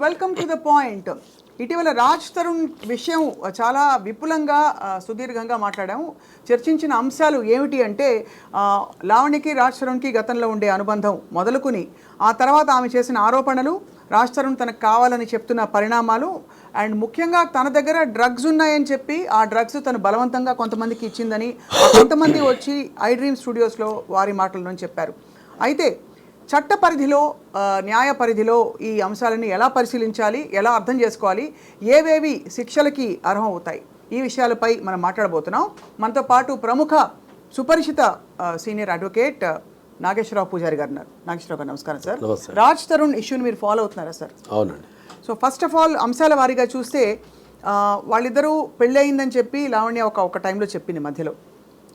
Welcome to the point. ఇటీవల రాజ్ తరుణ్ విషయం చాలా విపులంగా సుదీర్ఘంగా మాట్లాడాము. చర్చించిన అంశాలు ఏమిటి అంటే లావణ్యకి రాజ్ తరుణ్కి గతంలో ఉండే అనుబంధం మొదలుకుని ఆ తర్వాత ఆమె చేసిన ఆరోపణలు, రాజ్ తరుణ్ తనకు కావాలని చెప్తున్న పరిణామాలు, అండ్ ముఖ్యంగా తన దగ్గర డ్రగ్స్ ఉన్నాయని చెప్పి ఆ డ్రగ్స్ తను బలవంతంగా కొంతమందికి ఇచ్చిందని కొంతమంది వచ్చి ఐ డ్రీమ్ స్టూడియోస్లో వారి మాటలను చెప్పారు. అయితే చట్ట పరిధిలో, న్యాయ పరిధిలో ఈ అంశాలని ఎలా పరిశీలించాలి, ఎలా అర్థం చేసుకోవాలి, ఏవేవి శిక్షలకి అర్హం అవుతాయి, ఈ విషయాలపై మనం మాట్లాడబోతున్నాం. మనతో పాటు ప్రముఖ సుపరిచిత సీనియర్ అడ్వకేట్ నాగేశ్వరరావు పూజారి గారు ఉన్నారు. నాగేశ్వరరావు గారు నమస్కారం సార్. రాజ్ తరుణ్ ఇష్యూని మీరు ఫాలో అవుతున్నారా సార్? అవునండి. సో ఫస్ట్ ఆఫ్ ఆల్ అంశాల వారీగా చూస్తే వాళ్ళిద్దరూ పెళ్ళి అయిందని చెప్పి లావణ్య ఒక టైంలో చెప్పింది మధ్యలో.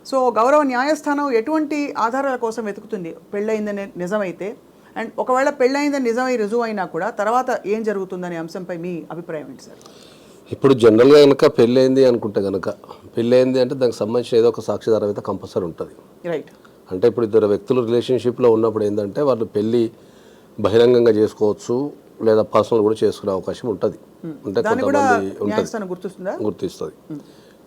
సో గౌరవ న్యాయస్థానం ఎటువంటి ఆధారాల కోసం వెతుకుతుంది పెళ్ళయిందని నిజమైతే? అండ్ ఒకవేళ పెళ్ళయిందని నిజమై రుజువు అయినా కూడా తర్వాత ఏం జరుగుతుందనే అంశంపై మీ అభిప్రాయం ఏంటి సార్? ఇప్పుడు జనరల్గా కనుక పెళ్ళయింది అనుకుంటే కనుక, పెళ్ళయింది అంటే దానికి సంబంధించిన ఏదో ఒక సాక్షిదారం అయితే కంపల్సరీ ఉంటుంది. రైట్. అంటే ఇప్పుడు ఇద్దరు వ్యక్తులు రిలేషన్షిప్లో ఉన్నప్పుడు ఏంటంటే వాళ్ళు పెళ్ళి బహిరంగంగా చేసుకోవచ్చు, లేదా పర్సనల్ కూడా చేసుకునే అవకాశం ఉంటుంది. అంటే కొంతమంది గుర్తిస్తుంది.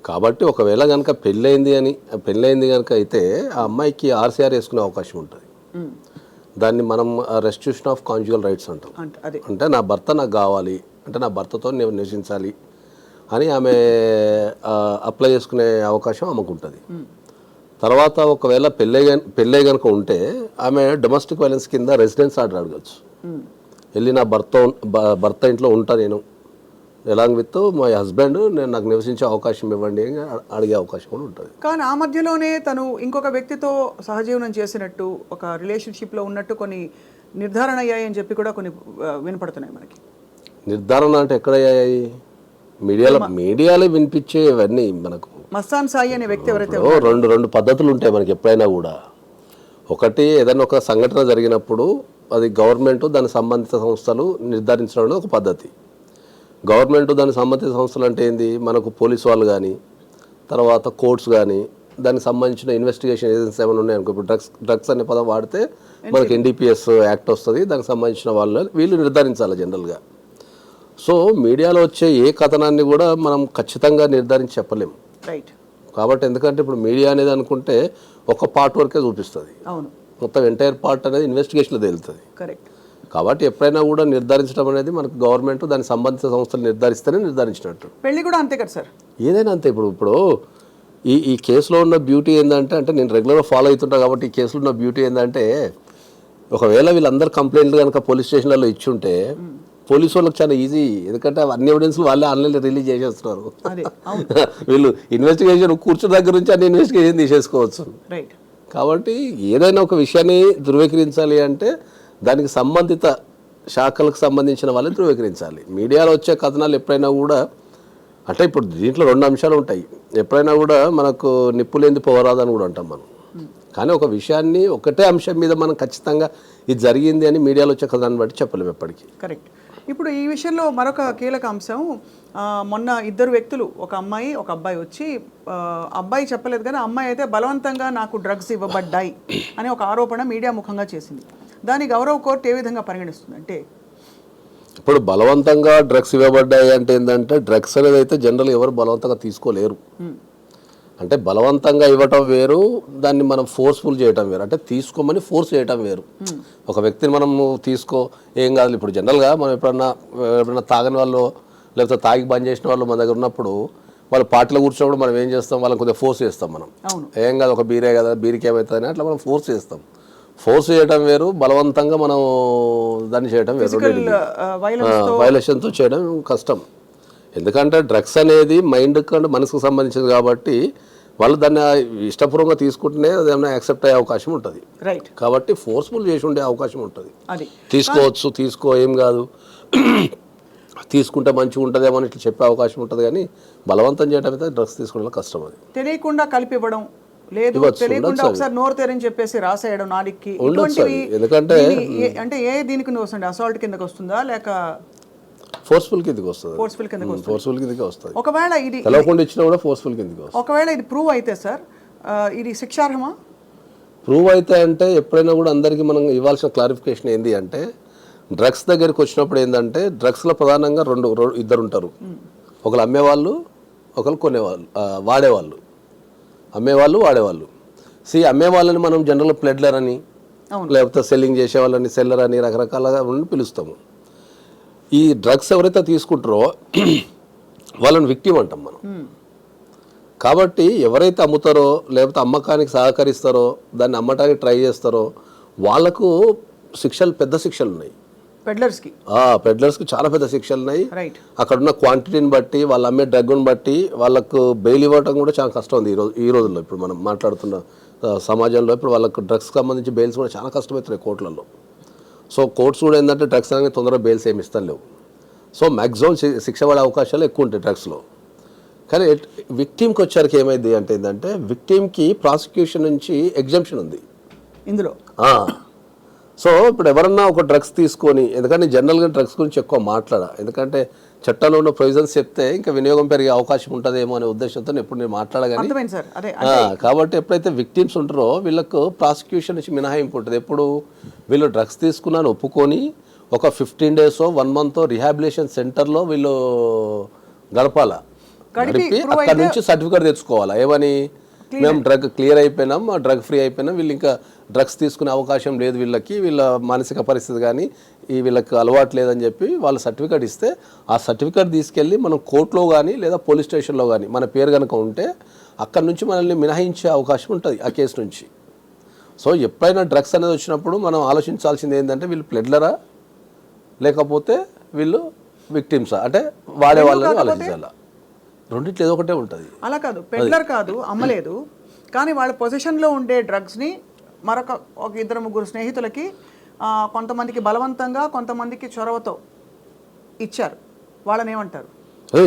కాబట్టి ఒకవేళ కనుక పెళ్ళయింది కనుక అయితే ఆ అమ్మాయికి ఆర్సీఆర్ వేసుకునే అవకాశం ఉంటుంది. దాన్ని మనం రెస్టిట్యూషన్ ఆఫ్ కాంజుగల్ రైట్స్ అంటాం. అంటే నా భర్త నాకు కావాలి, అంటే నా భర్తతో నేను నివసించాలి అని ఆమె అప్లై చేసుకునే అవకాశం ఆమెకు ఉంటుంది. తర్వాత ఒకవేళ పెళ్ళై కనుక ఉంటే ఆమె డొమెస్టిక్ వైలెన్స్ కింద రెసిడెన్స్ ఆర్డర్ అడగచ్చు. వెళ్ళి నా భర్త ఇంట్లో ఉంటా నేను, ఎలాంగ్ విత్ మై హస్బెండ్, నేను నాకు నివసించే అవకాశం ఇవ్వండి అని అడిగే అవకాశం కూడా ఉంటుంది. కానీ ఆ మధ్యలోనే తను ఇంకొక వ్యక్తితో సహజీవనం చేసినట్టు, ఒక రిలేషన్షిప్లో ఉన్నట్టు కొన్ని నిర్ధారణ అయ్యాయని చెప్పి కూడా కొన్ని వినపడుతున్నాయి మనకి. నిర్ధారణ అంటే ఎక్కడయ్యాయి? మీడియాలో వినిపించేవన్నీ మనకు. మస్తాన్ సాయి అనే వ్యక్తి ఎవరైతే రెండు పద్ధతులు ఉంటాయి మనకి ఎప్పుడైనా కూడా. ఒకటి, ఏదైనా ఒక సంఘటన జరిగినప్పుడు అది గవర్నమెంట్ దాని సంబంధిత సంస్థలు నిర్ధారించడం అనేది ఒక పద్ధతి. గవర్నమెంట్ దానికి సంబంధిత సంస్థలు అంటే ఏంది, మనకు పోలీసు వాళ్ళు కానీ, తర్వాత కోర్ట్స్ కానీ, దానికి సంబంధించిన ఇన్వెస్టిగేషన్ ఏజెన్సీ ఏమైనా ఉన్నాయనుకో. ఇప్పుడు డ్రగ్స్ అనే పదం వాడితే మనకి NDPS యాక్ట్ వస్తుంది, దానికి సంబంధించిన వీళ్ళు నిర్ధారించాలి జనరల్గా. సో మీడియాలో వచ్చే ఏ కథనాన్ని కూడా మనం ఖచ్చితంగా నిర్ధారించి చెప్పలేము. రైట్. కాబట్టి ఎందుకంటే ఇప్పుడు మీడియా అనేది అనుకుంటే ఒక పార్ట్ వరకే చూపిస్తుంది, మొత్తం ఎంటైర్ పార్ట్ అనేది ఇన్వెస్టిగేషన్లో తేలుతుంది. కరెక్ట్. కాబట్టి ఎప్పుడైనా కూడా నిర్ధారించడం అనేది మనకు గవర్నమెంట్ దాని సంబంధిత సంస్థలు నిర్ధారిస్తేనే నిర్ధారించినట్టు. పెళ్లి కూడా అంతే కదా సార్? ఏదైనా అంతే. ఇప్పుడు ఈ కేసులో ఉన్న బ్యూటీ ఏంటంటే, అంటే నేను రెగ్యులర్గా ఫాలో అవుతుంటా కాబట్టి ఈ కేసులో ఉన్న బ్యూటీ ఏంటంటే, ఒకవేళ వీళ్ళందరూ కంప్లైంట్లు కనుక పోలీస్ స్టేషన్లలో ఇచ్చుంటే పోలీసు వాళ్ళకి చాలా ఈజీ, ఎందుకంటే అన్ని ఎవిడెన్స్లు వాళ్ళే ఆన్లైన్లో రిలీజ్ చేసేస్తున్నారు. వీళ్ళు ఇన్వెస్టిగేషన్ కూర్చున్న దగ్గర నుంచి అన్ని ఇన్వెస్టిగేషన్ తీసేసుకోవచ్చు. కాబట్టి ఏదైనా ఒక విషయాన్ని ధృవీకరించాలి అంటే దానికి సంబంధిత శాఖలకు సంబంధించిన వాళ్ళని ధృవీకరించాలి. మీడియాలో వచ్చే కథనాలు ఎప్పుడైనా కూడా, అంటే ఇప్పుడు దీంట్లో రెండు అంశాలు ఉంటాయి. ఎప్పుడైనా కూడా మనకు నిప్పులేంది పోరాదని కూడా అంటాం మనం. కానీ ఒక విషయాన్ని ఒకటే అంశం మీద మనం ఖచ్చితంగా ఇది జరిగింది అని మీడియాలో వచ్చే కథనాన్ని బట్టి చెప్పలేము ఎప్పటికీ. కరెక్ట్. ఇప్పుడు ఈ విషయంలో మరొక కీలక అంశం, మొన్న ఇద్దరు వ్యక్తులు, ఒక అమ్మాయి ఒక అబ్బాయి వచ్చి, అబ్బాయి చెప్పలేదు కానీ అమ్మాయి అయితే బలవంతంగా నాకు డ్రగ్స్ ఇవ్వబడ్డాయి అనే ఒక ఆరోపణ మీడియా ముఖంగా చేసింది. దాని గౌరవ కోర్టు ఏ విధంగా పరిగణిస్తుంది అంటే, ఇప్పుడు బలవంతంగా డ్రగ్స్ ఇవ్వబడ్డాయి అంటే ఏంటంటే, డ్రగ్స్ అనేది అయితే జనరల్ ఎవరు బలవంతంగా తీసుకోలేరు. అంటే బలవంతంగా ఇవ్వటం వేరు, దాన్ని మనం ఫోర్స్ఫుల్ చేయటం వేరు. అంటే తీసుకోమని ఫోర్స్ చేయటం వేరు. ఒక వ్యక్తిని మనం తీసుకో ఏం కాదు. ఇప్పుడు జనరల్గా మనం ఎప్పుడన్నా తాగని వాళ్ళు, లేకపోతే తాగి బంద్ చేసిన వాళ్ళు మన దగ్గర ఉన్నప్పుడు, వాళ్ళు పార్టీలో కూర్చున్నప్పుడు మనం ఏం చేస్తాం, వాళ్ళని కొద్దిగా ఫోర్స్ చేస్తాం. మనం ఏం కాదు, ఒక బీరే కదా, బీరికి ఏమవుతుంది అట్లా మనం ఫోర్స్ చేస్తాం. ఫోర్స్ చేయడం వేరు, బలవంతంగా మనం దాన్ని చేయడం వేరు. వైలేషన్తో చేయడం కష్టం. ఎందుకంటే డ్రగ్స్ అనేది మైండ్ కంటే మనసుకు సంబంధించింది కాబట్టి వాళ్ళు దాన్ని ఇష్టపూర్వకంగా తీసుకుంటేనే ఏమైనా యాక్సెప్ట్ అయ్యే అవకాశం ఉంటుంది. రైట్. కాబట్టి ఫోర్స్ఫుల్ చేసి ఉండే అవకాశం ఉంటుంది. తీసుకోవచ్చు, తీసుకో ఏం కాదు, తీసుకుంటే మంచిగా ఉంటుందేమో అని ఇట్లా చెప్పే అవకాశం ఉంటుంది. కానీ బలవంతం చేయడం అయితే డ్రగ్స్ తీసుకోవడం కష్టం. అది తెలియకుండా కలిపి ఇవ్వడం లేదు, తెలియకుండా ఒకసారి నోరు తెరని చెప్పేసి రాసేయడం నాలుగుకి, ఎందుకంటే అంటే ఏ దీనికి వస్తుంది, అసాల్ట్ కిందకి వస్తుందా లేక ఫోర్స్ఫుల్ కిందకి వస్తుంది? ఫోర్స్ఫుల్ కిందకి వస్తుంది. ఒకవేళ ఇది తెలవకుండా ఇచ్చినా కూడా ఫోర్స్ఫుల్ కిందకి వస్తుంది. ఒకవేళ ఇది ప్రూవ్ అయితే సార్, ఇది శిక్షార్హమా? ప్రూవ్ అయితే అంటే ఎప్పుడైనా కూడా అందరికీ మనం ఇవ్వాల్సిన క్లారిఫికేషన్ ఏంటి అంటే, డ్రగ్స్ దగ్గరికి వచ్చినప్పుడు ఏంటంటే డ్రగ్స్లో ప్రధానంగా ఇద్దరు ఉంటారు. ఒకరు అమ్మేవాళ్ళు, ఒకరు కొనేవాళ్ళు, వాడేవాళ్ళు. అమ్మేవాళ్ళు, వాడేవాళ్ళు. అమ్మేవాళ్ళని మనం జనరల్ ప్లెడ్లర్ అని, లేకపోతే సెల్లింగ్ చేసే వాళ్ళని సెల్లర్ అని రకరకాలుగా పిలుస్తాము. ఈ డ్రగ్స్ ఎవరైతే తీసుకుంటారో వాళ్ళని విక్టిమ్ అంటాం మనం. కాబట్టి ఎవరైతే అమ్ముతారో లేకపోతే అమ్మకానికి సహకరిస్తారో, దాన్ని అమ్మటానికి ట్రై చేస్తారో వాళ్ళకు పెద్ద శిక్షలు ఉన్నాయి. పెడ్లర్స్కి చాలా పెద్ద శిక్షలు ఉన్నాయి. అక్కడ ఉన్న క్వాంటిటీని బట్టి, వాళ్ళు అమ్మే డ్రగ్ని బట్టి వాళ్ళకు బెయిల్ ఇవ్వటం కూడా చాలా కష్టం ఉంది ఈ రోజుల్లో. ఇప్పుడు మనం మాట్లాడుతున్న సమాజంలో ఇప్పుడు వాళ్ళకు డ్రగ్స్కి సంబంధించి బెయిల్స్ కూడా చాలా కష్టమవుతున్నాయి కోర్టులలో. సో కోర్ట్స్ కూడా ఏంటంటే డ్రగ్స్ అనేది తొందరగా బెయిల్స్ ఏమి ఇస్తాను లేవు. సో మ్యాక్సిమం శిక్ష పడే అవకాశాలు ఎక్కువ ఉంటాయి డ్రగ్స్లో. కానీ విక్టిమ్కి వచ్చారికి ఏమైంది అంటే ఏంటంటే విక్టిమ్కి ప్రాసిక్యూషన్ నుంచి ఎగ్జంప్షన్ ఉంది ఇందులో. సో ఇప్పుడు ఎవరన్నా ఒక డ్రగ్స్ తీసుకొని, ఎందుకంటే జనరల్గా డ్రగ్స్ గురించి ఎక్కువ మాట్లాడా, ఎందుకంటే చట్టంలో ఉన్న ప్రొవిజన్స్ చెప్తే ఇంకా వినియోగం పెరిగే అవకాశం ఉంటుందేమో అనే ఉద్దేశంతో ఎప్పుడు నేను మాట్లాడగానే. కాబట్టి ఎప్పుడైతే విక్టిమ్స్ ఉంటారో వీళ్ళకు ప్రాసిక్యూషన్ నుంచి మినహాయింపు ఉంటుంది. ఎప్పుడు వీళ్ళు డ్రగ్స్ తీసుకున్నాను ఒప్పుకొని ఒక 15 days 1 month రిహాబిలిటేషన్ సెంటర్లో వీళ్ళు గడపాలా, గడిపి అక్కడ నుంచి సర్టిఫికేట్ తెచ్చుకోవాలా, ఏమని మేము డ్రగ్ క్లియర్ అయిపోయినాం, డ్రగ్ ఫ్రీ అయిపోయినాం, వీళ్ళు ఇంకా డ్రగ్స్ తీసుకునే అవకాశం లేదు, వీళ్ళ మానసిక పరిస్థితి కానీ వీళ్ళకి అలవాటు లేదని చెప్పి వాళ్ళు సర్టిఫికేట్ ఇస్తే ఆ సర్టిఫికేట్ తీసుకెళ్ళి మనం కోర్టులో కానీ లేదా పోలీస్ స్టేషన్లో కానీ మన పేరు కనుక ఉంటే అక్కడ నుంచి మనల్ని మినహాయించే అవకాశం ఉంటుంది ఆ కేసు నుంచి. సో ఎప్పుడైనా డ్రగ్స్ అనేది వచ్చినప్పుడు మనం ఆలోచించాల్సింది ఏంటంటే వీళ్ళు ప్లెడ్లరా లేకపోతే వీళ్ళు విక్టిమ్సా, అంటే వాడే వాళ్ళని ఆలోచించాలా. రెండిట్లో ఏదో ఒకటే ఉంటుంది. అలా కాదు, పెడ్లర్ కాదు, అమ్మలేదు, కానీ వాళ్ళ పొజిషన్లో ఉండే డ్రగ్స్ని ఒక 2-3 స్నేహితులకి, కొంతమందికి బలవంతంగా, కొంతమందికి చొరవతో ఇచ్చారు. వాళ్ళని ఏమంటారు?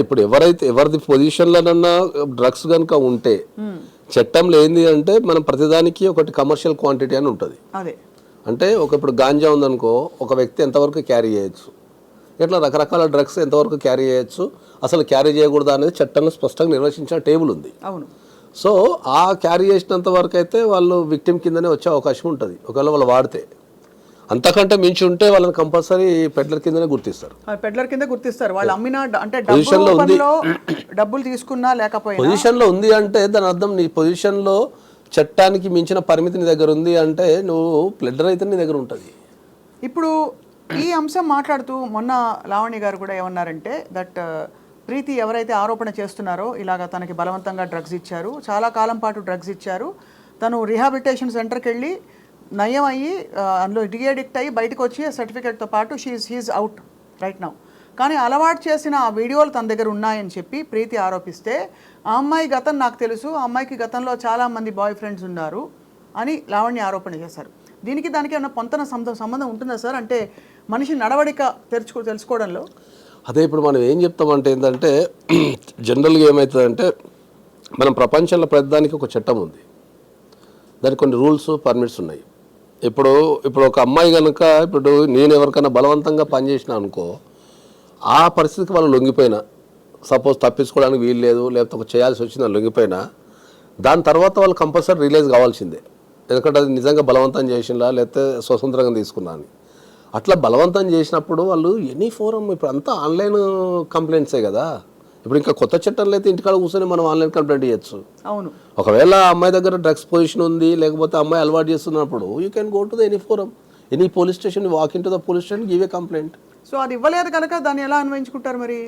ఇప్పుడు ఎవరిది పొజిషన్లోనన్నా డ్రగ్స్ కనుక ఉంటే చట్టంలో ఏంది అంటే మనం ప్రతిదానికి ఒకటి కమర్షియల్ క్వాంటిటీ అని ఉంటుంది. అదే అంటే ఇప్పుడు గాంజా ఉందనుకో, ఒక వ్యక్తి ఎంతవరకు క్యారీ చేయొచ్చు, ఇట్లా రకరకాల డ్రగ్స్ ఎంతవరకు క్యారీ చేయొచ్చు, అసలు క్యారీ చేయకూడదు అనేది చట్టంలో స్పష్టంగా నిర్వచించిన టేబుల్ ఉంది. అవును. సో ఆ క్యారీ చేసినంత వరకు అయితే వాళ్ళు విక్టిమ్ కిందనే వచ్చే అవకాశం ఉంటుంది. ఒకవేళ వాళ్ళు వాడితే, అంతకంటే మించి ఉంటే వాళ్ళని కంపల్సరీ పెడ్లర్ కిందనే గుర్తిస్తారు. పెడ్లర్ కింద గుర్తిస్తారు. వాళ్ళు అమ్మిన అంటే డబ్బులు తీసుకున్నా లేకపోయినా పొజిషన్లో ఉంది అంటే దాని అర్థం నీ పొజిషన్లో చట్టానికి మించిన పరిమితి నీ దగ్గర ఉంది అంటే నువ్వు ప్లెడ్లర్ అయితే నీ దగ్గర ఉంటుంది. ఇప్పుడు ఈ అంశం మాట్లాడుతూ మొన్న లావణ్య గారు కూడా ఏమన్నారంటే దట్ ప్రీతి ఎవరైతే ఆరోపణ చేస్తున్నారో ఇలాగ తనకి బలవంతంగా డ్రగ్స్ ఇచ్చారు, చాలా కాలం పాటు డ్రగ్స్ ఇచ్చారు, తను రీహాబిలిటేషన్ సెంటర్కి వెళ్ళి నయం అయ్యి అందులో డిఎడిక్ట్ అయ్యి బయటకు వచ్చి సర్టిఫికేట్తో పాటు హీఈస్ అవుట్ రైట్ నౌ. కానీ అలవాటు చేసిన ఆ వీడియోలు తన దగ్గర ఉన్నాయని చెప్పి ప్రీతి ఆరోపిస్తే ఆ అమ్మాయి గతం నాకు తెలుసు, ఆ అమ్మాయికి గతంలో చాలామంది బాయ్ ఫ్రెండ్స్ ఉన్నారు అని లావణ్య ఆరోపణ చేశారు. దానికి ఏమైనా పొంతన సంబంధం ఉంటుందా సార్? అంటే మనిషి నడవడిక తెలుసుకోవడంలో. అదే ఇప్పుడు మనం ఏం చెప్తామంటే ఏంటంటే జనరల్గా ఏమవుతుందంటే మనం ప్రపంచంలో ప్రతిదానికి ఒక చట్టం ఉంది, దానికి కొన్ని రూల్స్ పర్మిట్స్ ఉన్నాయి. ఇప్పుడు ఒక అమ్మాయి కనుక ఇప్పుడు నేను ఎవరికైనా బలవంతంగా పనిచేసిన అనుకో, ఆ పరిస్థితికి వాళ్ళు లొంగిపోయినా, సపోజ్ తప్పించుకోవడానికి వీలు లేదు లేకపోతే ఒక చేయాల్సి వచ్చింది లొంగిపోయినా, దాని తర్వాత వాళ్ళు కంపల్సరీ రిలీజ్ కావాల్సిందే. ఎందుకంటే అది నిజంగా బలవంతం చేసినా లేకపోతే స్వతంత్రంగా తీసుకున్నా అని. అట్లా బలవంతం చేసినప్పుడు వాళ్ళు ఎనీ ఫోరం, ఇప్పుడు అంతా ఆన్లైన్ కంప్లైంట్సే కదా. ఇప్పుడు ఇంకా కొత్త చట్టంలో అయితే ఇంటికాడ కూర్చొని మనం ఆన్లైన్ కంప్లైంట్ చేయొచ్చు. అవును. ఒకవేళ అమ్మాయి దగ్గర డ్రగ్స్ పొజిషన్ ఉంది లేకపోతే అమ్మాయి అలవాటు చేస్తున్నప్పుడు you can go to the any forum, any police station, walk in to the police station, give a complaint. So అది ఇవ్వలేదు కనుక దాన్ని ఎలా అన్వయించుకుంటారు మరి?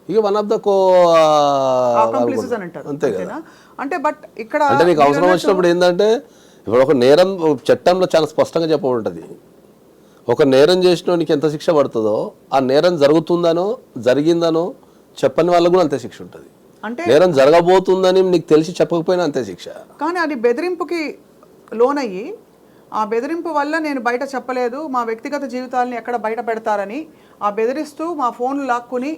ఇక వన్ ఆఫ్ ద అంతే కదా. అంటే బట్ ఇక్కడ అంటే నీకు అవసరం వచ్చినప్పుడు ఏంటంటే ఇప్పుడు ఒక నేరం చట్టంలో చాలా స్పష్టంగా చెప్పబడుతుంది. ఒక నేరం చేసినోనికి ఎంత శిక్ష పడుతుందో ఆ నేరం జరుగుతుందనో జరిగిందనో చెప్పని వాళ్ళకు కూడా అంతే శిక్ష ఉంటుంది. అంటే నేరం జరగబోతుందని నీకు తెలిసి చెప్పకపోయినా అంతే శిక్ష. కానీ అది బెదిరింపుకి లోనయ్యి ఆ బెదిరింపు వల్ల నేను బయట చెప్పలేదు, మా వ్యక్తిగత జీవితాలని ఎక్కడ బయట పెడతారని ఆ బెదిరిస్తూ మా ఫోన్లు లాక్కుని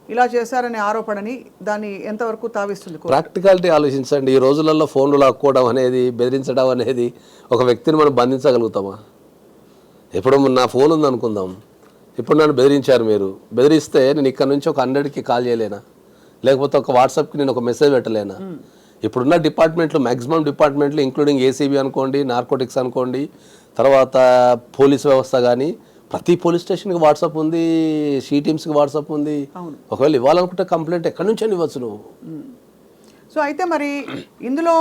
ఇలా చేశారనే ఆరోపణని దాన్ని ఎంతవరకు తావిస్తుంది? ప్రాక్టికాలిటీ ఆలోచించండి. ఈ రోజులలో ఫోన్లు లాక్కోవడం అనేది, బెదిరించడం అనేది ఒక వ్యక్తిని మనం బంధించగలుగుతామా? ఇప్పుడు నా ఫోన్ ఉంది అనుకుందాం, ఇప్పుడు నన్ను బెదిరించారు, మీరు బెదిరిస్తే నేను ఇక్కడ నుంచి ఒక 100కి కాల్ చేయలేనా? లేకపోతే ఒక వాట్సాప్కి నేను ఒక మెసేజ్ పెట్టలేనా? ఇప్పుడున్న డిపార్ట్మెంట్లు, మ్యాక్సిమం డిపార్ట్మెంట్లు ఇంక్లూడింగ్ ఏసీబీ అనుకోండి, నార్కోటిక్స్ అనుకోండి, తర్వాత పోలీస్ వ్యవస్థ కానీ ప్రతి పోలీస్ స్టేషన్కి వాట్సాప్ ఉంది, షీ టీమ్స్కి వాట్సాప్ ఉంది. అవును. ఒకవేళ ఇవ్వాలనుకుంటే కంప్లైంట్ ఎక్కడి నుంచి అని ఇవ్వచ్చు నువ్వు. సో అయితే మరి ఇందులో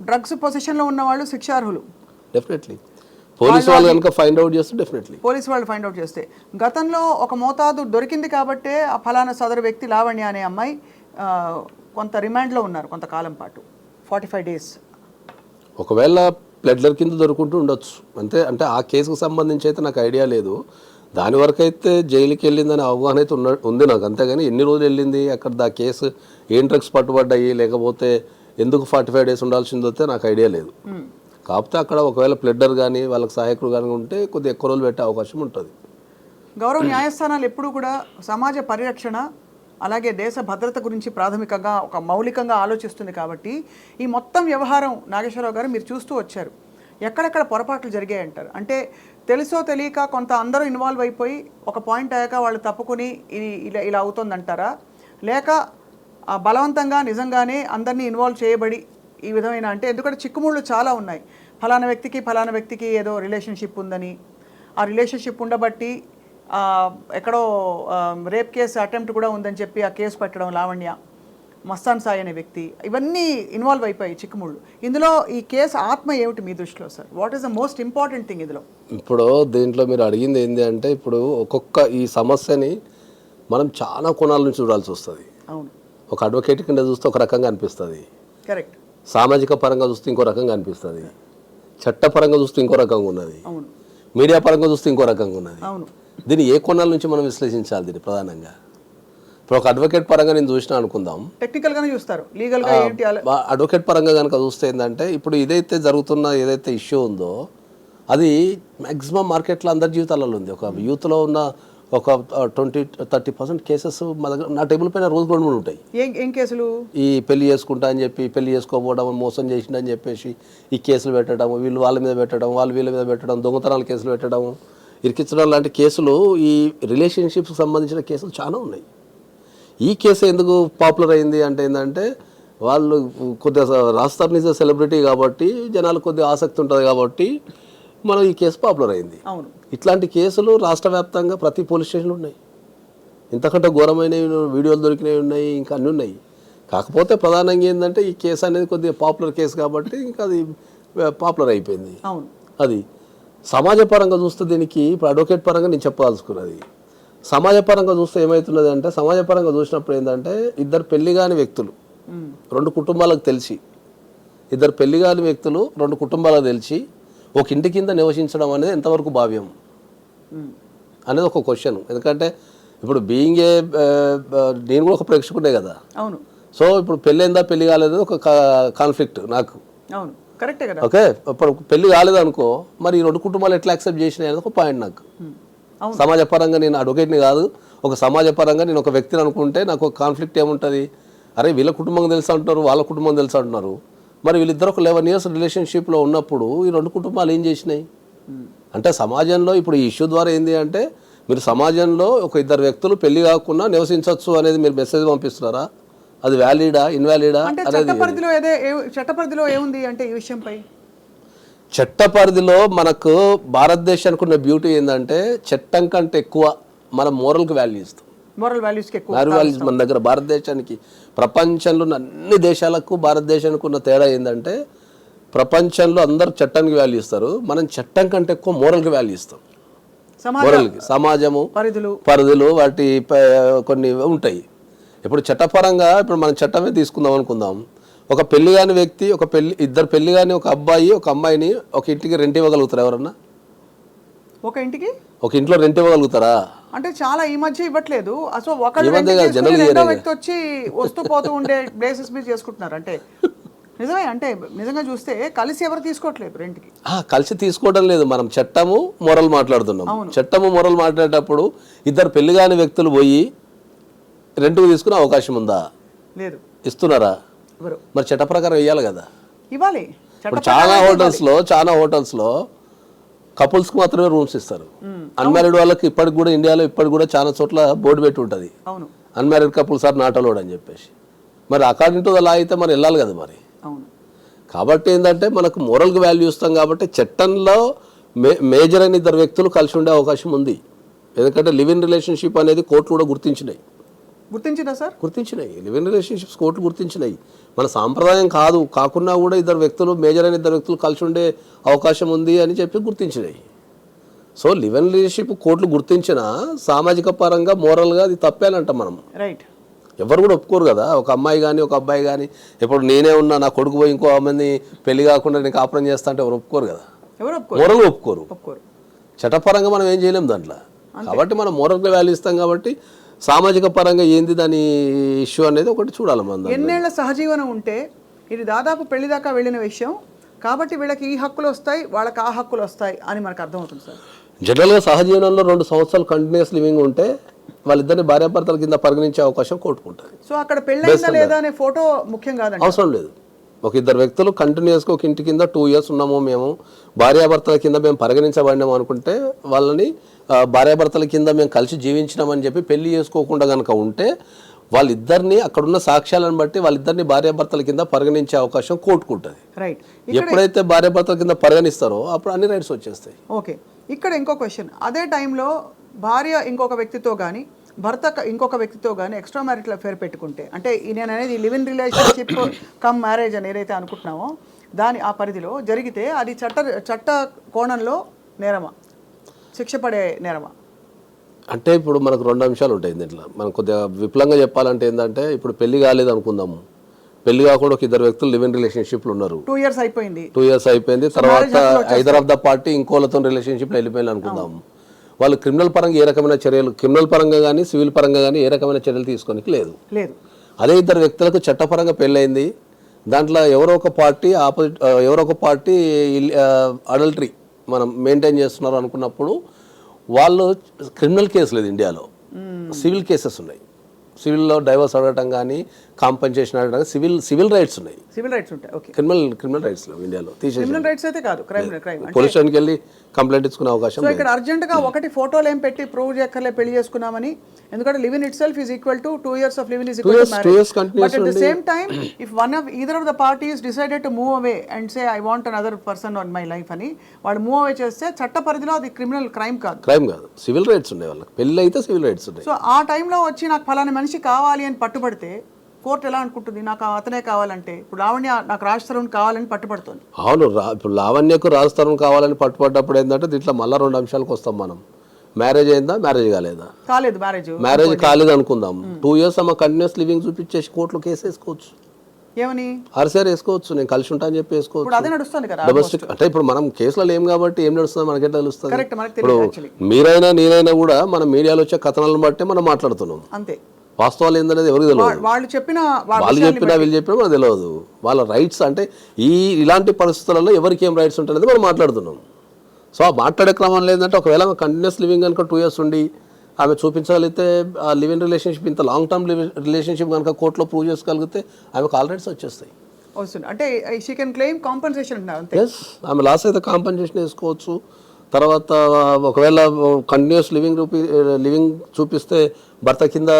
డ్రగ్స్ పొజిషన్లో ఉన్న వాళ్ళు శిక్షార్హులు. డెఫినెట్లీ పోలీసు వాళ్ళు కనుక ఫైండ్ అవుట్ చేస్తే డెఫినెట్లీ పోలీసు వాళ్ళు ఫైండ్ అవుట్ చేస్తే గతంలో ఒక మోతాదు దొరికింది కాబట్టే ఆ ఫలానా సదరు వ్యక్తి లావణ్య అనే అమ్మాయి కొంత రిమాండ్లో ఉన్నారు కొంతకాలం పాటు, 45 days. ఒకవేళ ప్లెడ్లర్ కింద దొరుకుంటూ ఉండొచ్చు అంతే. అంటే ఆ కేసుకు సంబంధించి అయితే నాకు ఐడియా లేదు. దాని వరకు అయితే జైలుకి వెళ్ళిందని అవగాహన అయితే ఉంది నాకు. అంతేగాని ఎన్ని రోజులు వెళ్ళింది అక్కడ దా కేసు, ఏం డ్రగ్స్ పట్టుబడ్డాయి, లేకపోతే ఎందుకు 45 days ఉండాల్సిందో నాకు ఐడియా లేదు. కాకపోతే అక్కడ ఒకవేళ ప్లెడ్డర్ కానీ వాళ్ళకి సహాయకుడు కానీ ఉంటే కొద్దిగా ఎక్కువ రోజులు పెట్టే అవకాశం ఉంటుంది. గౌరవ న్యాయస్థానాలు ఎప్పుడూ కూడా సమాజ పరిరక్షణ అలాగే దేశ భద్రత గురించి ప్రాథమికంగా ఒక మౌలికంగా ఆలోచిస్తుంది కాబట్టి ఈ మొత్తం వ్యవహారం నాగేశ్వరరావు గారు మీరు చూస్తూ వచ్చారు. ఎక్కడెక్కడ పొరపాట్లు జరిగాయంటారు? అంటే తెలుసో తెలియక కొంత అందరూ ఇన్వాల్వ్ అయిపోయి ఒక పాయింట్ అయ్యాక వాళ్ళు తప్పుకొని ఇది ఇలా అవుతుందంటారా, లేక బలవంతంగా నిజంగానే అందరినీ ఇన్వాల్వ్ చేయబడి ఈ విధమైన, అంటే ఎందుకంటే చిక్కుముళ్ళు చాలా ఉన్నాయి. ఫలానా వ్యక్తికి ఏదో రిలేషన్షిప్ ఉందని, ఆ రిలేషన్షిప్ ఉండబట్టి ఎక్కడో రేప్ కేసు అటెంప్ట్ కూడా ఉందని చెప్పి ఆ కేసు పెట్టడం లావణ్య, మస్తాన్ సాయి అనే వ్యక్తి, ఇవన్నీ ఇన్వాల్వ్ అయిపోయాయి చిక్కుముళ్ళు. ఇందులో ఈ కేసు ఆత్మ ఏమిటి మీ దృష్టిలో sir? What is the most important thing ఇందులో? ఇప్పుడు దీంట్లో మీరు అడిగింది ఏంటి అంటే, ఇప్పుడు ఒక్కొక్క ఈ సమస్యని మనం చాలా కోణాల నుంచి చూడాల్సి వస్తుంది. అవును. ఒక అడ్వకేట్ కింద చూస్తే ఒక రకంగా అనిపిస్తుంది, కరెక్ట్. సామాజిక పరంగా చూస్తే ఇంకో రకంగా అనిపిస్తుంది, చట్టపరంగా చూస్తే ఇంకో రకంగా ఉన్నది, అవును, మీడియా పరంగా చూస్తే ఇంకో రకంగా ఉన్నది. అవును. దీన్ని ఏ కోణాల నుంచి మనం విశ్లేషించాలి దీన్ని ప్రధానంగా? ఇప్పుడు ఒక అడ్వకేట్ పరంగా నేను చూసినా అనుకుందాం, టెక్నికల్గానే చూస్తారు, లీగల్గా ఏంటి అడ్వకేట్ పరంగా కనుక చూస్తే ఏంటంటే, ఇప్పుడు ఇదైతే జరుగుతున్న ఏదైతే ఇష్యూ ఉందో అది మ్యాక్సిమం మార్కెట్లో అందరి జీవితాలలో ఉంది. ఒక యూత్లో ఉన్న ఒక 20-30% కేసెస్ మా దగ్గర నా టేబుల్ పైన రోజు 2-3 ఉంటాయి. ఏం కేసులు? ఈ పెళ్లి చేసుకుంటా అని చెప్పి, పెళ్లి చేసుకోకపోవడం, మోసం చేసిండని చెప్పేసి ఈ కేసులు పెట్టడం, వీళ్ళు వాళ్ళ మీద పెట్టడం, వాళ్ళు వీళ్ళ మీద పెట్టడం, దొంగతనాల కేసులు పెట్టడం, ఇరికించడం లాంటి కేసులు, ఈ రిలేషన్షిప్స్కి సంబంధించిన కేసులు చాలా ఉన్నాయి. ఈ కేసు ఎందుకు పాపులర్ అయింది అంటే ఏంటంటే, వాళ్ళు కొద్దిగా రాస్తారు నిజ సెలబ్రిటీ కాబట్టి జనాలకు కొద్దిగా ఆసక్తి ఉంటుంది కాబట్టి మనం ఈ కేసు పాపులర్ అయింది. అవును. ఇట్లాంటి కేసులు రాష్ట్ర వ్యాప్తంగా ప్రతి పోలీస్ స్టేషన్లు ఉన్నాయి. ఇంతకంటే ఘోరమైన వీడియోలు దొరికినవి ఉన్నాయి, ఇంకా అన్నీ ఉన్నాయి. కాకపోతే ప్రధానంగా ఏంటంటే ఈ కేసు అనేది కొద్దిగా పాపులర్ కేసు కాబట్టి ఇంకా అది పాపులర్ అయిపోయింది. అవును. అది సమాజపరంగా చూస్తే దీనికి ఇప్పుడు అడ్వకేట్ పరంగా నేను చెప్పాల్సుకున్నది. సమాజపరంగా చూస్తే ఏమవుతున్నది అంటే, సమాజపరంగా చూసినప్పుడు ఏంటంటే, ఇద్దరు పెళ్లి కాని వ్యక్తులు 2 కుటుంబాలకు తెలిసి, ఇద్దరు పెళ్లి కాని వ్యక్తులు 2 కుటుంబాలకు తెలిసి ఒక ఇంటి కింద నివసించడం అనేది ఎంతవరకు భావ్యం అనేది ఒక క్వశ్చన్. ఎందుకంటే ఇప్పుడు బీయింగ్ ఏ నేను కూడా ఒక ప్రేక్షకుడే కదా. అవును. సో ఇప్పుడు పెళ్ళైందా పెళ్లి కాలేదు ఒక కాన్ఫ్లిక్ట్ నాకు. అవును, కరెక్టే కదా. ఓకే, ఇప్పుడు పెళ్లి కాలేదు అనుకో, మరి ఈ 2 కుటుంబాలు ఎట్లా యాక్సెప్ట్ చేసినాయి అనేది ఒక పాయింట్ నాకు. సమాజ పరంగా నేను అడ్వకేట్ని కాదు, ఒక సమాజ పరంగా నేను ఒక వ్యక్తిని అనుకుంటే నాకు ఒక కాన్ఫ్లిక్ట్ ఏముంటుంది? అరే వీళ్ళ కుటుంబం తెలుసు అంటున్నారు, వాళ్ళ కుటుంబం తెలుసు అంటున్నారు, మరి వీళ్ళిద్దరు ఒక 11 years రిలేషన్షిప్లో ఉన్నప్పుడు ఈ 2 కుటుంబాలు ఏం చేసినాయి అంటే, సమాజంలో ఇప్పుడు ఈ ఇష్యూ ద్వారా ఏంటి అంటే, మీరు సమాజంలో ఒక ఇద్దరు వ్యక్తులు పెళ్లి కాకుండా నివసించవచ్చు అనేది మీరు మెసేజ్ పంపిస్తున్నారా? అది వ్యాలిడా ఇన్వాలిడా అనేది చట్టపరిధిలో ఏముంది అంటే ఈ విషయంపై? చట్టపరిధిలో మనకు భారతదేశానికి ఉన్న బ్యూటీ ఏంటంటే, చట్టం కంటే ఎక్కువ మన మోరల్కి వాల్యూ ఇస్తాం. మోరల్ వాల్యూస్కి ఎక్కువ వాల్యూస్ మన దగ్గర భారతదేశానికి, ప్రపంచంలో ఉన్న అన్ని దేశాలకు భారతదేశానికి ఉన్న తేడా ఏంటంటే, ప్రపంచంలో అందరూ చట్టానికి వాల్యూ ఇస్తారు, మనం చట్టం కంటే ఎక్కువ మోరల్కి వాల్యూ ఇస్తాం. మోరల్కి, సమాజము, పరిధులు వాటి కొన్ని ఉంటాయి. ఇప్పుడు చట్టపరంగా ఇప్పుడు మనం చట్టమే తీసుకుందాం అనుకుందాం, ఒక పెళ్లి కాని వ్యక్తి, ఇద్దరు పెళ్లి కాని ఒక అబ్బాయి ఒక అమ్మాయిని ఒక ఇంటికి రెంట్ ఇవ్వగలుగుతారా? ఎవరన్నా ఒక ఇంట్లో రెంట్ ఇవ్వగలుగుతారా? అంటే చాలా ఈ మధ్య ఇవ్వట్లేదు. అసలు రెండో వ్యక్తి వచ్చి వస్తూ పోతూ ఉండే ప్లేసెస్ మీద చేసుకుంటున్నారు. అంటే నిజమే, అంటే నిజంగా చూస్తే కలిసి ఎవరు తీసుకోవట్లేదు రెంట్కి. కలిసి తీసుకోవడం లేదు, మనం చట్టము మొరల్ మాట్లాడుతున్నాం. చట్టము మొరల్ మాట్లాడేటప్పుడు ఇద్దరు పెళ్లి కాని వ్యక్తులు పోయి రెంట్కు తీసుకునే అవకాశం ఉందా? లేదు. ఇస్తున్నారా? మరి చట్ట ప్రకారం ఇవ్వాలి కదా, ఇవ్వాలి. ఇప్పుడు చాలా హోటల్స్లో కపుల్స్కి మాత్రమే రూమ్స్ ఇస్తారు. అన్మ్యారీడ్ వాళ్ళకి ఇప్పటికి కూడా ఇండియాలో ఇప్పటికి కూడా చాలా చోట్ల బోర్డు పెట్టి ఉంటుంది, unmarried couples are not allowed అని చెప్పేసి. మరి అకార్డింగ్ టు ద లా అయితే మరి వెళ్ళాలి కదా మరి. కాబట్టి ఏంటంటే మనకు మోరల్కి వాల్యూ ఇస్తాం కాబట్టి చట్టంలో మేజర్ అయిన ఇద్దరు వ్యక్తులు కలిసి ఉండే అవకాశం ఉంది. ఎందుకంటే లివ్ ఇన్ రిలేషన్షిప్ అనేది కోర్టులు కూడా గుర్తించినాయి. గుర్తించిందా సార్? గుర్తించినాయి. లివ్ ఇన్ రిలేషన్షిప్స్ కోర్టులు గుర్తించినాయి. మన సాంప్రదాయం కాకున్నా కూడా మేజర్ అయిన ఇద్దరు వ్యక్తులు కలిసి ఉండే అవకాశం ఉంది అని చెప్పి గుర్తించినాయి. సో లివ్ ఇన్ రిలేషన్షిప్ కోర్టులు గుర్తించిన సామాజిక పరంగా మోరల్గా అది తప్పేనంట మనం. రైట్. ఎవరు కూడా ఒప్పుకోరు కదా. ఒక అమ్మాయి కానీ ఒక అబ్బాయి కానీ ఇప్పుడు నేనే ఉన్నా నా కొడుకు పోయి ఇంకో అమ్మాయిని పెళ్లి కాకుండా నేను కాపురం చేస్తా అంటే ఎవరు ఒప్పుకోరు కదా. మోరల్గా ఒప్పుకోరు. చట్టపరంగా మనం ఏం చేయలేం దాంట్లో. కాబట్టి మనం మోరల్గా వాల్యూ ఇస్తాం. కాబట్టి సామాజిక పరంగా ఏంది దాని ఇష్యూ అనేది ఒకటి చూడాలి మనం. ఎన్నేళ్ల సహజీవనం ఉంటే ఇది దాదాపు పెళ్లి దాకా వెళ్ళిన విషయం కాబట్టి వీళ్ళకి ఈ హక్కులు వస్తాయి, వాళ్ళకి ఆ హక్కులు వస్తాయి అని మనకు అర్థమవుతుంది సార్. జనరల్గా సహజీవనంలో 2 సంవత్సరాలు కంటిన్యూస్ లివింగ్ ఉంటే వాళ్ళిద్దరిని భార్యాభర్తల కింద పరిగణించే అవకాశం కోర్టుకుంటుంది. సో అక్కడ పెళ్ళైందా లేదా అనే ఫోటో ముఖ్యం కాదండి. అవసరం లేదు. ఒక ఇద్దరు వ్యక్తులు కంటిన్యూస్గా ఒక ఇంటి కింద 2 years ఉన్నాము, మేము భార్యాభర్తల కింద మేము పరిగణించబడినాము అనుకుంటే వాళ్ళని భార్యాభర్తల కింద మేము కలిసి జీవించినామని చెప్పి పెళ్లి చేసుకోకుండా కనుక ఉంటే వాళ్ళిద్దరిని అక్కడున్న సాక్ష్యాలను బట్టి వాళ్ళిద్దరిని భార్యాభర్తల కింద పరిగణించే అవకాశం కోర్టుకుంటుంది. రైట్. ఎప్పుడైతే భార్యాభర్తల కింద పరిగణిస్తారో అప్పుడు అన్ని రైట్స్ వచ్చేస్తాయి. ఓకే. ఇక్కడ ఇంకో క్వశ్చన్, అదే టైంలో భార్య ఇంకొక వ్యక్తితో కానీ భర్త ఇంకొక వ్యక్తితో కానీ ఎక్స్ట్రా మ్యారిటల్ అఫేర్ పెట్టుకుంటే, అంటే నేను అనేది live in relationship come marriage అని ఏదైతే అనుకుంటున్నామో ఆ పరిధిలో జరిగితే అది చట్ట కోణంలో నేరమా, శిక్ష పడే నేరమా? అంటే ఇప్పుడు మనకు 2 అంశాలు ఉంటాయి దీంట్లో. మనం కొద్దిగా విపులంగా చెప్పాలంటే ఏంటంటే ఇప్పుడు పెళ్లి కాలేదు అనుకుందాము. పెళ్లి కాకుండా ఒక ఇద్దరు వ్యక్తులు లివ్ ఇన్ రిలేషన్షిప్లు ఉన్నారు. 2 years అయిపోయింది. 2 years అయిపోయింది. తర్వాత ఐదర్ ఆఫ్ ద పార్టీ ఇంకోలతో రిలేషన్షిప్లో వెళ్ళిపోయింది అనుకుందాము. వాళ్ళు క్రిమినల్ పరంగా ఏ రకమైన చర్యలు, క్రిమినల్ పరంగా కానీ సివిల్ పరంగా కానీ ఏ రకమైన చర్యలు తీసుకోనికి లేదు. అదే ఇద్దరు వ్యక్తులకు చట్టపరంగా పెళ్ళయింది. దాంట్లో ఎవరో ఒక పార్టీ అడల్టరీ మనం మెయింటైన్ చేస్తున్నారు అనుకున్నప్పుడు వాళ్ళు క్రిమినల్ కేసు లేదు ఇండియాలో, సివిల్ కేసెస్ ఉన్నాయి. సివిల్లో డైవర్స్ అడగటం కానీ కాంపెన్సేషన్ అడగడం సివిల్ రైట్స్ ఉన్నాయి. సివిల్ రైట్స్ ఉంటాయి. ఓకే. క్రిమినల్ రైట్స్ ఇండియాలో క్రిమినల్ రైట్స్ అయితే కాదు, క్రైమ్ పోలీస్ స్టేషన్కి వెళ్ళి కంప్లైంట్ ఇచ్చుకునే అవకాశం. సో ఇక్కడ అర్జెంట్గా ఒకటి ఫోటోలు ఏం పెట్టి ప్రూవ్ చేయక్కర్లే పెళ్లి చేసుకున్నామని, ఎందుకంటే live in it self is equal to 2 years of living is equal to marriage. But at the same time, if either of the parties decided to move away and say I want another person on my life అని వాళ్ళు move away చేస్తే చట్ట పరిధిలో అది crime కాదు, civil rights ఉన్నాయి. వాళ్ళకి పెళ్లి అయితే సివిల్ రైట్స్ ఉన్నాయి. సో ఆ టైంలో వచ్చి నాకు ఫలానా మనిషి కావాలి అని పట్టుబడితే కోర్టు ఎలా అనుకుంటుంది? నాకు అతనే కావాలంటే ఇప్పుడు లావణ్య నాకు రాజ్ తరుణ్ కావాలని పట్టుబడుతుంది. అవును, ఇప్పుడు లావణ్యకు రాజ్ తరుణ్ కావాలని పట్టుబడ్డప్పుడు ఏంటంటే దీంట్లో మళ్ళీ 2 అంశాలకు వస్తాం మనం. మ్యారేజ్ అయిందా, మ్యారేజ్ కాలేదా? మ్యారేజ్ కాలేదు అనుకుందాం. 2 years అమ్మ కంటిన్యూస్ లివింగ్ చూపించేసి కోర్టులో కేసు వేసుకోవచ్చు. ఏమని ఆర్సీఆర్ వేసుకోవచ్చు, నేను కలిసి ఉంటాను చెప్పి వేసుకోవచ్చు. అదే నడుస్తుంది కదా డొమెస్టిక్. అంటే ఇప్పుడు మనం కేసులో లేం కాబట్టి ఏం నడుస్తుందో మనకే తెలుస్తుంది. ఇప్పుడు మీరైనా నేనైనా కూడా మనం మీడియాలో వచ్చే కథనాలను బట్టి మనం మాట్లాడుతున్నాం. అంతే. వాస్తవాలు ఏందనేది ఎవరికి తెలియదు. వాళ్ళు చెప్పినా వీళ్ళు చెప్పినా మనకు తెలియదు. వాళ్ళ రైట్స్ అంటే ఇలాంటి పరిస్థితులలో ఎవరికి ఏం రైట్స్ ఉంటాయనేది మనం మాట్లాడుతున్నాం. సో ఆ మాట్లాడే క్రమం లేదంటే ఒకవేళ కంటిన్యూస్ లివింగ్ కనుక 2 years ఉండి ఆమె చూపించగలిగితే ఆ లివ్ ఇన్ రిలేషన్షిప్ ఇంత లాంగ్ టర్మ్ రిలేషన్షిప్ కనుక కోర్టులో ప్రూవ్ చేసుకోగలిగితే ఆమెకు ఆల్ రైట్స్ వచ్చేస్తాయి. అంటే she can claim compensation. Yes, ఆమె లాస్ అయితే కాంపెన్సేషన్ వేసుకోవచ్చు. తర్వాత ఒకవేళ కంటిన్యూస్ లివింగ్ చూపిస్తే భర్త కింద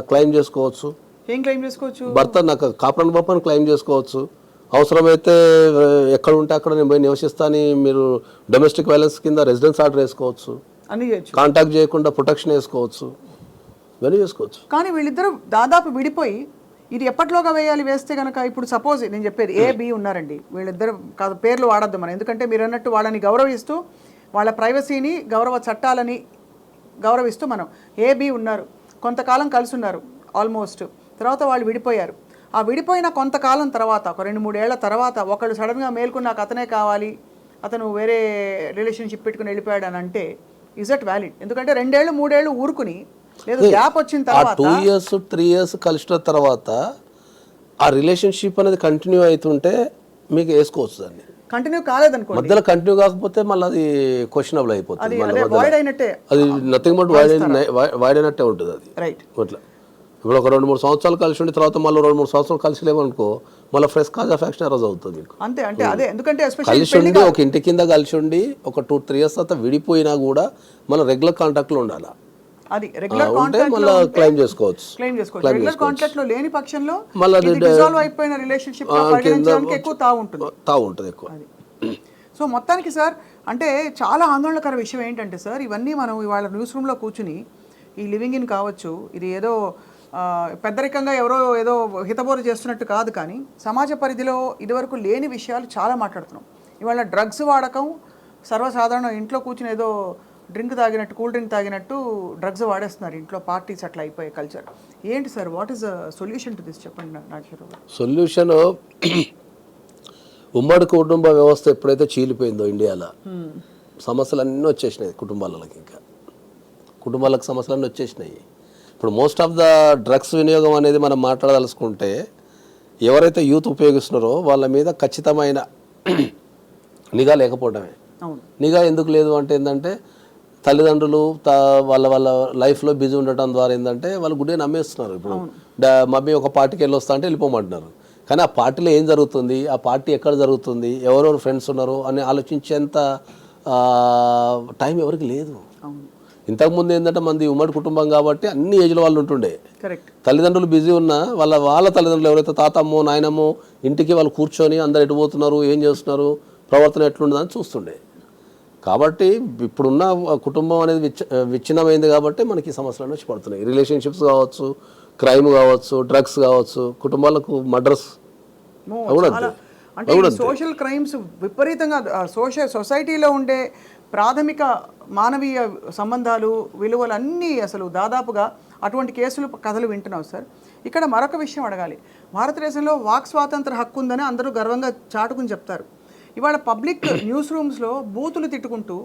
క్లెయిమ్ చేసుకోవచ్చు. ఏం క్లెయిమ్ చేసుకోవచ్చు? భర్త నాకు కాపురం పాపని క్లెయిమ్ చేసుకోవచ్చు. అవసరమైతే ఎక్కడ ఉంటే అక్కడ నేను పోయి నివసిస్తాను మీరు డొమెస్టిక్ వైలెన్స్ కింద రెసిడెన్స్ ఆర్డర్ వేసుకోవచ్చు. కాంటాక్ట్ చేయకుండా ప్రొటెక్షన్ వేసుకోవచ్చు. ఇవన్నీ చేసుకోవచ్చు. కానీ వీళ్ళిద్దరూ దాదాపు విడిపోయి ఇది ఎప్పటిలోగా వేస్తే కనుక ఇప్పుడు సపోజ్ నేను చెప్పేది A, B ఉన్నారండి. వీళ్ళిద్దరు కాదు పేర్లు వాడద్దు మనం, ఎందుకంటే మీరు అన్నట్టు వాళ్ళని గౌరవిస్తూ వాళ్ళ ప్రైవసీని గౌరవ చట్టాలని గౌరవిస్తూ మనం A, B ఉన్నారు, కొంతకాలం కలిసి ఉన్నారు ఆల్మోస్ట్. తర్వాత వాళ్ళు విడిపోయారు. ఆ విడిపోయిన కొంతకాలం తర్వాత ఒక 2-3 ఏళ్ల తర్వాత ఒకళ్ళు సడన్గా మేల్కొని నాకు అతనే కావాలి, అతను వేరే రిలేషన్షిప్ పెట్టుకుని వెళ్ళిపోయాడు అని అంటే ఇజ్ దట్ వ్యాలిడ్? ఎందుకంటే 2 ఏళ్ళు 3 ఏళ్ళు ఊరుకుని లేదు గ్యాప్ వచ్చిన తర్వాత 2 years 3 years కలిసిన తర్వాత ఆ రిలేషన్షిప్ అనేది కంటిన్యూ అవుతుంటే మీకు వేసుకోవచ్చు. దాన్ని కంటిన్యూ కాలేదనుకో, మధ్యలో కంటిన్యూ కాకపోతే మళ్ళీ అది క్వశ్చనబుల్ అయిపోతుంది. అది నథింగ్ బట్ వైడ్ అయినట్టే ఉంటుంది అది. రైట్. అట్లా ఇప్పుడు ఒక 2-3 సంవత్సరాలు కలిసి ఉండి తర్వాత మళ్ళీ 2-3 సంవత్సరాలు కలిసి లేవనుకో మళ్ళీ fresh cause of action arise అవుతుంది మీకు. అంతే. అంటే అదే ఎందుకంటే కలిసి ఉండి ఒక ఇంటి కింద కలిసి ఉండి ఒక 2-3 years తర్వాత విడిపోయినా కూడా మళ్ళీ రెగ్యులర్ కాంటాక్ట్లో ఉండాలి. అది రెగ్యులర్ కాంటాక్ట్ లో క్లెయిమ్ చేసుకోవచ్చు. రెగ్యులర్ కాంటాక్ట్ లో లేని పక్షంలో మళ్ళీ డిసాల్వ్ అయిపోయిన రిలేషన్షిప్ పరిగణించడానికి ఎక్కువ తావు ఉంటుంది. ఎక్కువ. సో మొత్తానికి సార్ అంటే చాలా ఆందోళనకర విషయం ఏంటంటే సార్, ఇవన్నీ మనం ఇవాళ న్యూస్ రూమ్లో కూర్చుని ఈ లివింగ్ ఇన్ కావచ్చు, ఇది ఏదో పెద్దరికంగా ఎవరో ఏదో హితబోధ చేస్తున్నట్టు కాదు, కానీ సమాజ పరిధిలో ఇదివరకు లేని విషయాలు చాలా మాట్లాడుతున్నాం. ఇవాళ డ్రగ్స్ వాడకం సర్వసాధారణం, ఇంట్లో కూర్చుని ఏదో డ్రింక్ తాగినట్టు, కూల్ డ్రింక్ తాగినట్టు డ్రగ్స్ వాడేస్తున్నారు ఇంట్లో, పార్టీస్ అట్లా అయిపోయే కల్చర్. ఏంటి sir, what is the solution to this చెప్పండి నాగేశ్వరరావు గారు. సొల్యూషన్ ఉమ్మడి కుటుంబ వ్యవస్థ ఎప్పుడైతే చీలిపోయిందో ఇండియాలో సమస్యలు అన్నీ వచ్చేసినాయి కుటుంబాలకి, ఇంకా కుటుంబాలకు సమస్యలు అన్నీ వచ్చేసినాయి. ఇప్పుడు మోస్ట్ ఆఫ్ ద డ్రగ్స్ వినియోగం అనేది మనం మాట్లాడదలుచుకుంటే ఎవరైతే యూత్ ఉపయోగిస్తున్నారో వాళ్ళ మీద ఖచ్చితమైన నిఘా లేకపోవడమే. నిఘా ఎందుకు లేదు అంటే ఏంటంటే తల్లిదండ్రులు వాళ్ళ వాళ్ళ లైఫ్లో బిజీ ఉండటం ద్వారా ఏంటంటే వాళ్ళు గుడ్డే నమ్మేస్తున్నారు. ఇప్పుడు మమ్మీ ఒక పార్టీకి వెళ్ళొస్తా అంటే వెళ్ళిపోమంటున్నారు, కానీ ఆ పార్టీలో ఏం జరుగుతుంది, ఆ పార్టీ ఎక్కడ జరుగుతుంది, ఎవరెవరు ఫ్రెండ్స్ ఉన్నారు అని ఆలోచించేంత టైం ఎవరికి లేదు. ఇంతకుముందు ఏంటంటే మంది ఉమ్మడి కుటుంబం కాబట్టి అన్ని ఏజ్ల వాళ్ళు ఉంటుండే, తల్లిదండ్రులు బిజీ ఉన్నా వాళ్ళ తల్లిదండ్రులు ఎవరైతే తాతమ్మో నాయనమ్మో ఇంటికి వాళ్ళు కూర్చొని అందరు ఎటు పోతున్నారు, ఏం చేస్తున్నారు, ప్రవర్తన ఎట్లుండదని చూస్తుండే. కాబట్టి ఇప్పుడున్న కుటుంబం అనేది విచ్ఛిన్నమైంది కాబట్టి మనకి సమస్యలు వచ్చి పడుతున్నాయి. రిలేషన్షిప్స్ కావచ్చు, క్రైమ్ కావచ్చు, డ్రగ్స్ కావచ్చు, కుటుంబాలకు మర్డర్స్ అంటే సోషల్ క్రైమ్స్ విపరీతంగా సొసైటీలో ఉండే ప్రాథమిక మానవీయ సంబంధాలు విలువలు అన్నీ అసలు దాదాపుగా అటువంటి కేసులు కథలు వింటున్నాం సార్. ఇక్కడ మరొక విషయం అడగాలి. భారతదేశంలో వాక్ స్వాతంత్ర హక్కు ఉందని అందరూ గర్వంగా చాటుకుని చెప్తారు. ఇవాళ పబ్లిక్ న్యూస్ రూమ్స్లో బూతులు తిట్టుకుంటూ,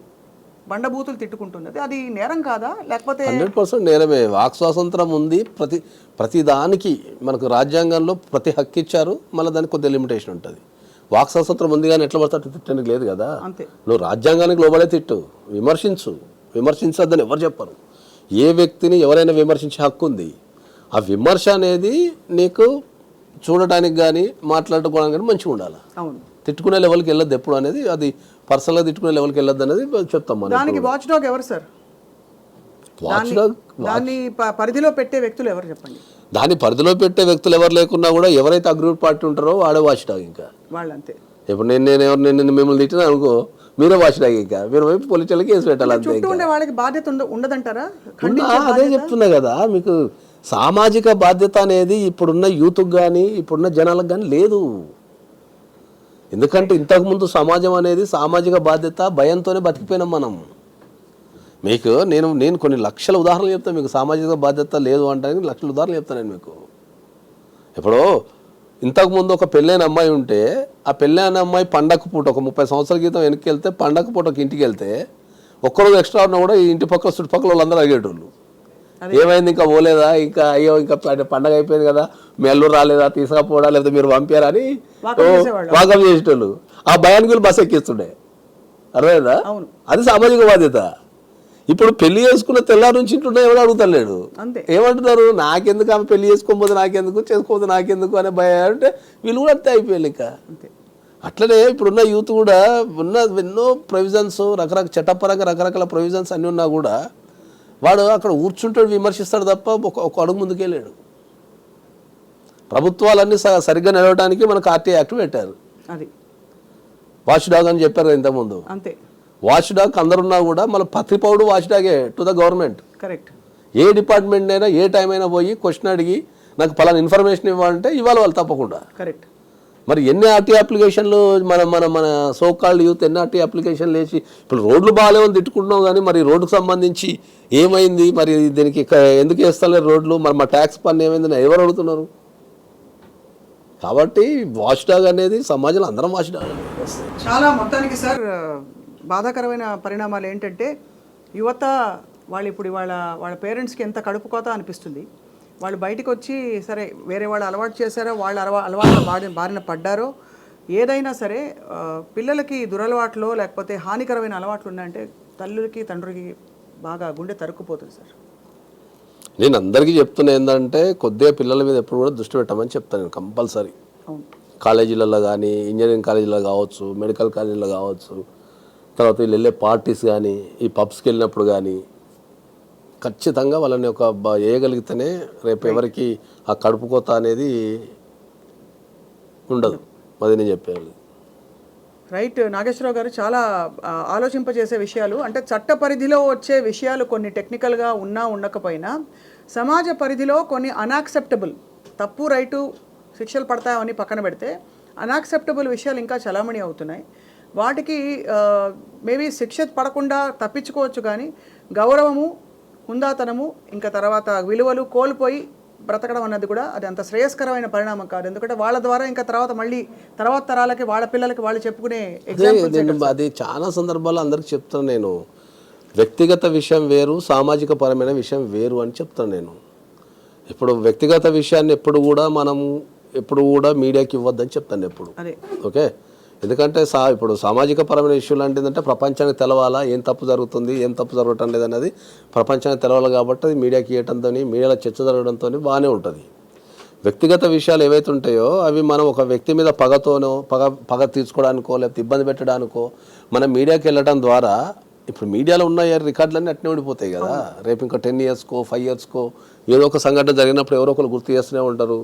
బండబూతులు తిట్టుకుంటున్నది అది నేరం కాదా, లేకపోతే? 100% నేరమే. వాక్ స్వాతంత్రం ఉంది, ప్రతి దానికి మనకు రాజ్యాంగంలో ప్రతి హక్కు ఇచ్చారు, మళ్ళీ దానికి కొద్దిగా లిమిటేషన్ ఉంటుంది. వాక్ స్వాతంత్రం ఉంది కానీ ఎట్లా పడితే తిట్టడానికి లేదు కదా. నువ్వు రాజ్యాంగానికి లోబడే తిట్టు, విమర్శించొద్దని ఎవరు చెప్పరు. ఏ వ్యక్తిని ఎవరైనా విమర్శించే హక్కు ఉంది. ఆ విమర్శ అనేది నీకు చూడటానికి కానీ మాట్లాడుకోవడానికి కానీ మంచిగా ఉండాలి. తిట్టుకునే లెవెల్కి వెళ్ళొద్దు ఎప్పుడు అనేది, అది పర్సనల్గా తిట్టుకునే లెవెల్కి వెళ్ళొద్దు అనేది చెప్తాం మనం. దానికి వాచ్ డాగ్ ఎవరు సార్? దాన్ని పరిధిలో పెట్టే వ్యక్తులు ఎవరు చెప్పండి? దాన్ని పరిధిలో పెట్టే వ్యక్తులు ఎవరు లేకున్నా కూడా ఎవరైతే అగ్రూప్ పార్టీ ఉంటారో వాడే వాచ్ డాగ్. ఇంకా వాళ్ళంతే. ఇప్పుడు నేను మిమ్మల్ని తిట్టినా అనుకో, మీరే వాచ్ డాగ్. ఇంకా మీరు వైపు పోలీసులకి కేసు పెట్టాలి అంతే. వాళ్ళకి బాధ్యత ఉండదంటారా? అదే చెప్తున్నా కదా మీకు, సామాజిక బాధ్యత అనేది ఇప్పుడున్న యూత్కి కానీ ఇప్పుడున్న జనాలకు కానీ లేదు. ఎందుకంటే ఇంతకుముందు సమాజం అనేది సామాజిక బాధ్యత భయంతోనే బతికిపోయినాం మనం. మీకు నేను కొన్ని లక్షల ఉదాహరణలు చెప్తాను మీకు, సామాజిక బాధ్యత లేదు అంటే లక్షల ఉదాహరణలు చెప్తాను నేను మీకు. ఇప్పుడు ఇంతకుముందు ఒక పెళ్ళైన అమ్మాయి ఉంటే, ఆ పెళ్ళైన అమ్మాయి పండగ పూట ఒక 30 సంవత్సరాల క్రితం వెనక్కి వెళ్తే, పండగ పూట ఒక ఇంటికి వెళ్తే ఒక్కరోజు ఎక్స్ట్రా ఉన్నా కూడా ఈ ఇంటి పక్కల చుట్టుపక్కల వాళ్ళందరూ అడిగేటోళ్ళు, ఏమైంది ఇంకా పోలేదా, ఇంకా అయ్యో ఇంకా పండగ అయిపోయింది కదా, మీ అల్లు రాలేదా, తీసుకపోవడా, లేకపోతే మీరు పంపారా అని వాకం చేసేటోళ్ళు. ఆ భయానికి బస్సు ఎక్కిస్తుండే. అర్థమైందా? అది సామాజిక బాధ్యత. ఇప్పుడు పెళ్లి చేసుకున్న తెల్లారి నుంచి ఇంటున్నా ఎవరు అడుగుతలేడు. ఏమంటున్నారు, నాకెందుకు ఆమె పెళ్లి చేసుకోకపోతే నాకెందుకు, చేసుకోకపోతే నాకెందుకు అనే భయం అంటే వీళ్ళు కూడా అంతే అయిపోయారు. ఇంకా అట్లనే ఇప్పుడున్న యూత్ కూడా ఉన్న ఎన్నో ప్రొవిజన్స్, రకరకాల చట్టపరంగా రకరకాల ప్రొవిజన్స్ అన్నీ ఉన్నా కూడా వాడు అక్కడ కూర్చుంటాడు, విమర్శిస్తాడు తప్ప ఒక అడుగు ముందుకెళ్ళాడు. ప్రభుత్వాలన్నీ సరిగ్గా నిలవడానికి మనకు ఆర్టీ యాక్ట్ పెట్టారు, వాచ్ డాగ్ అని చెప్పారు ఇంతకుముందు. అంతే, వాచ్ డాగ్ అందరున్నా కూడా మన ప్రతి పౌరుడు వాచ్ డాగే టు ద గవర్నమెంట్. కరెక్ట్. ఏ డిపార్ట్మెంట్ అయినా ఏ టైం అయినా పోయి క్వశ్చన్ అడిగి నాకు పలానా ఇన్ఫర్మేషన్ ఇవ్వాలంటే ఇవ్వాలి వాళ్ళు తప్పకుండా. కరెక్ట్. మరి ఎన్ని ఆర్టీ అప్లికేషన్లు మన సోకాల్డ్ యూత్ ఎన్ని ఆర్టీ అప్లికేషన్లు వేసి ఇప్పుడు రోడ్లు బాగాలేవని తిట్టుకుంటున్నాం, కానీ మరి రోడ్డుకు సంబంధించి ఏమైంది, మరి దీనికి ఎందుకు వేస్తలేరు రోడ్లు, మరి మా ట్యాక్స్ పన్ను ఏమైందని ఎవరు అడుగుతున్నారు? కాబట్టి వాచ్ డాగ్ అనేది సమాజంలో అందరం వాచ్ డాగ్. చాలా మొత్తానికి సార్ బాధాకరమైన పరిణామాలు ఏంటంటే యువత వాళ్ళు ఇప్పుడు వాళ్ళ పేరెంట్స్కి ఎంత కడుపు కోత అనిపిస్తుంది. వాళ్ళు బయటకు వచ్చి సరే వేరే వాళ్ళు అలవాటు చేశారో, వాళ్ళు అలవాటు బారిన పడ్డారో, ఏదైనా సరే పిల్లలకి దురలవాట్లు లేకపోతే హానికరమైన అలవాట్లు ఉన్నాయంటే తల్లులకి తండ్రికి బాగా గుండె తరుక్కుపోతుంది సార్. నేను అందరికీ చెప్తున్నా ఏంటంటే కొద్దిగా పిల్లల మీద ఎప్పుడు కూడా దృష్టి పెట్టమని చెప్తాను నేను కంపల్సరీ. కాలేజీలలో కానీ, ఇంజనీరింగ్ కాలేజీలో కావచ్చు, మెడికల్ కాలేజీలో కావచ్చు, తర్వాత వీళ్ళు వెళ్ళే పార్టీస్ కానీ, ఈ పబ్స్కి వెళ్ళినప్పుడు కానీ ఖచ్చితంగా వాళ్ళని ఒక వేయగలిగితేనే రేపు ఎవరికి ఆ కడుపు కోత అనేది ఉండదు. అది నేను చెప్పేది. రైట్ నాగేశ్వరరావు గారు, చాలా ఆలోచింపజేసే విషయాలు. అంటే చట్ట పరిధిలో వచ్చే విషయాలు కొన్ని టెక్నికల్గా ఉన్నా ఉండకపోయినా సమాజ పరిధిలో కొన్ని అన్యాక్సెప్టబుల్, తప్పు రైటు శిక్షలు పడతాయని పక్కన పెడితే అన్యాక్సెప్టబుల్ విషయాలు ఇంకా చలామణి అవుతున్నాయి. వాటికి మేబీ శిక్ష పడకుండా తప్పించుకోవచ్చు, కానీ గౌరవము, హుందాతనము, ఇంకా తర్వాత విలువలు కోల్పోయి బ్రతకడం అన్నది కూడా అది అంత శ్రేయస్కరమైన పరిణామం కాదు. ఎందుకంటే వాళ్ళ ద్వారా ఇంకా తర్వాత తరాలకి, వాళ్ళ పిల్లలకి వాళ్ళు చెప్పుకునే నేను అది చాలా సందర్భాల్లో అందరికి చెప్తాను. నేను వ్యక్తిగత విషయం వేరు, సామాజిక పరమైన విషయం వేరు అని చెప్తాను. నేను ఇప్పుడు వ్యక్తిగత విషయాన్ని ఎప్పుడు కూడా మీడియాకి ఇవ్వద్దని చెప్తాను ఎప్పుడు. ఓకే, ఎందుకంటే ఇప్పుడు సామాజిక పరమైన ఇష్యూలు అంటే ఏంటంటే ప్రపంచానికి తెలవాలా, ఏం తప్పు జరుగుతుంది, ఏం తప్పు జరగటం లేదన్నది ప్రపంచానికి తెలవాలి. కాబట్టి అది మీడియాకి ఇవ్వడంతో, మీడియాలో చర్చ జరగడంతో బాగానే ఉంటుంది. వ్యక్తిగత విషయాలు ఏవైతే ఉంటాయో అవి మనం ఒక వ్యక్తి మీద పగ తీర్చుకోవడానికో లేకపోతే ఇబ్బంది పెట్టడానికో మనం మీడియాకి వెళ్ళడం ద్వారా, ఇప్పుడు మీడియాలో ఉన్న రికార్డులన్నీ అట్నే ఉండిపోతాయి కదా. రేపు ఇంకా 10 ఇయర్స్కో 5 ఇయర్స్కో ఏదో ఒక సంఘటన జరిగినప్పుడు ఎవరో ఒకరు గుర్తు చేస్తూనే ఉంటారు.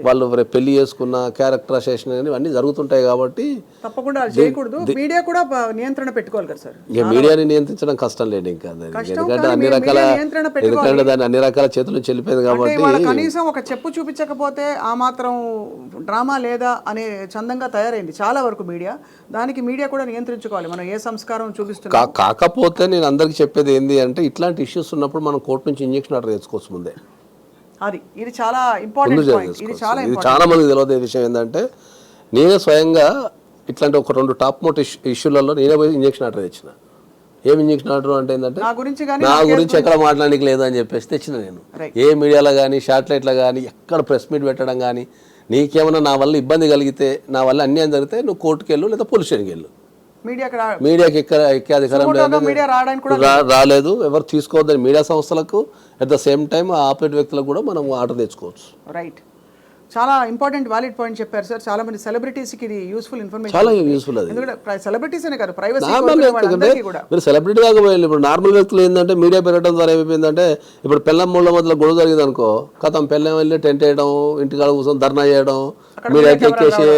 వాళ్ళు రేపు పెళ్లి చేసుకున్న క్యారెక్టర్ అసోసియేషన్ అన్నీ జరుగుతుంటాయి. కాబట్టి తప్పకుండా చేయకూడదు. మీడియా కూడా నియంత్రణ పెట్టుకోవాలి కదా సార్. ఇక మీడియాని నియంత్రించడం కష్టం లేదు ఇంకా, ఎందుకంటే దాన్ని అన్ని రకాల చేతుల నుంచి వెళ్ళిపోయింది. కాబట్టి కనీసం ఒక చెప్పు చూపించకపోతే ఆ మాత్రం డ్రామా లేదా అనే చందంగా తయారైంది చాలా వరకు మీడియా. దానికి మీడియా కూడా నియంత్రించుకోవాలి. మనం ఏ సంస్కారం చూపిస్తున్నాం. కాకపోతే నేను అందరికి చెప్పేది ఏంది అంటే, ఇట్లాంటి ఇష్యూస్ ఉన్నప్పుడు మనం కోర్టు నుంచి ఇంజెక్షన్ ఆర్డర్ తెచ్చుకోవచ్చు ముందే. ఇది చాలా ఇంపార్టెంట్ పాయింట్. ఇది చాలా మందికి తెలియదు. విషయం ఏంటంటే, నేనే స్వయంగా ఇట్లాంటి ఒక 2 టాప్ మోట్ ఇష్యూలలో నేనే పోయి ఇంజెక్షన్ ఆర్డర్ తెచ్చిన. ఏం ఇంజెక్షన్ ఆర్డర్ అంటే ఏంటంటే, నా గురించి ఎక్కడ మాట్లాడడానికి లేదు అని చెప్పేసి తెచ్చిన. నేను ఏ మీడియాలో కానీ శాటిలైట్లో కానీ ఎక్కడ ప్రెస్ మీట్ పెట్టడం కానీ, నీకేమైనా నా వల్ల ఇబ్బంది కలిగితే, నా వల్ల అన్యాయం జరిగితే నువ్వు కోర్టుకు వెళ్ళు లేదా పోలీస్ స్టేషన్కి వెళ్ళు. మీడియాకి ఎక్కే అధికారం రాలేదు, ఎవరు తీసుకోవద్దని మీడియా సంస్థలకు, at the same time operate వ్యక్తులకు కూడా మనం ఆర్డర్ తెచ్చుకోవచ్చు. రైట్, చాలా ఇంపార్టెంట్ వ్యాలిడ్ పాయింట్ చెప్పారు సార్. చాలా మంది సెలబ్రిటీస్కి ఇది యూస్ఫుల్ ఇన్ఫర్మేషన్, చాలా యూస్ఫుల్. అది ఎందుకంటే సెలబ్రిటీస్ అనే కాదు, ప్రైవసీ మీరు సెలబ్రిటీ కాకపోయింది. ఇప్పుడు నార్మల్ వ్యక్తులు ఏంటంటే, మీడియా పెరగడం ద్వారా ఏమైపోయిందంటే, ఇప్పుడు పెళ్ళం మూళ్ళ మధ్యలో గొడవ జరిగింది అనుకో, కథం పెళ్ళం వెళ్ళి టెంట్ వేయడం, ఇంటికాడ కూర్చొని ధర్నా చేయడం, మీడియాకి ఎక్కేసి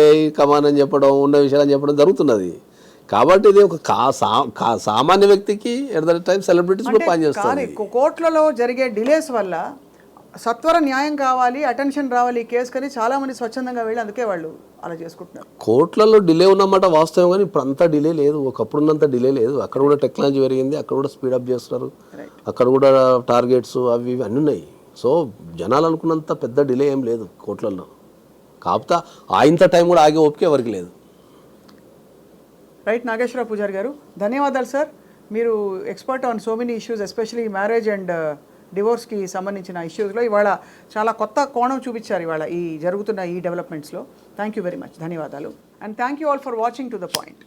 కమాన్ అని చెప్పడం, ఉన్న విషయాలు చెప్పడం జరుగుతున్నది. కాబట్టి ఇది ఒక సామాన్య వ్యక్తికి ఎట్ ద టైం సెలబ్రిటీస్ కూడా పనిచేస్తారు. కోర్టులలో జరిగే డిలేస్ వల్ల సత్వర న్యాయం కావాలి, అటెన్షన్ రావాలి ఈ కేసు కానీ చాలా మంది స్వచ్ఛందంగా వెళ్ళి అందుకే వాళ్ళు అలా చేసుకుంటున్నారు. కోర్టులలో డిలే ఉన్నమాట వాస్తవం, కానీ ఇప్పుడు అంతా డిలే లేదు, ఒకప్పుడున్నంత డిలే లేదు. అక్కడ కూడా టెక్నాలజీ పెరిగింది, అక్కడ కూడా స్పీడప్ చేస్తున్నారు, అక్కడ కూడా టార్గెట్స్ అవి ఇవి అన్నీ ఉన్నాయి. సో జనాలు అనుకున్నంత పెద్ద డిలే ఏం లేదు కోర్టులలో. కాకపోతే ఆయంత టైం కూడా ఆగే ఓపిక ఎవరికి లేదు. రైట్, నాగేశ్వరరావు పూజారి గారు, ధన్యవాదాలు సార్. మీరు expert on so many issues, especially marriage and డివోర్స్కి సంబంధించిన ఇష్యూస్లో ఇవాళ చాలా కొత్త కోణం చూపించారు ఇవాళ ఈ జరుగుతున్న ఈ డెవలప్మెంట్స్లో. థ్యాంక్ యూ వెరీ మచ్, ధన్యవాదాలు. And thank you all for watching to the point.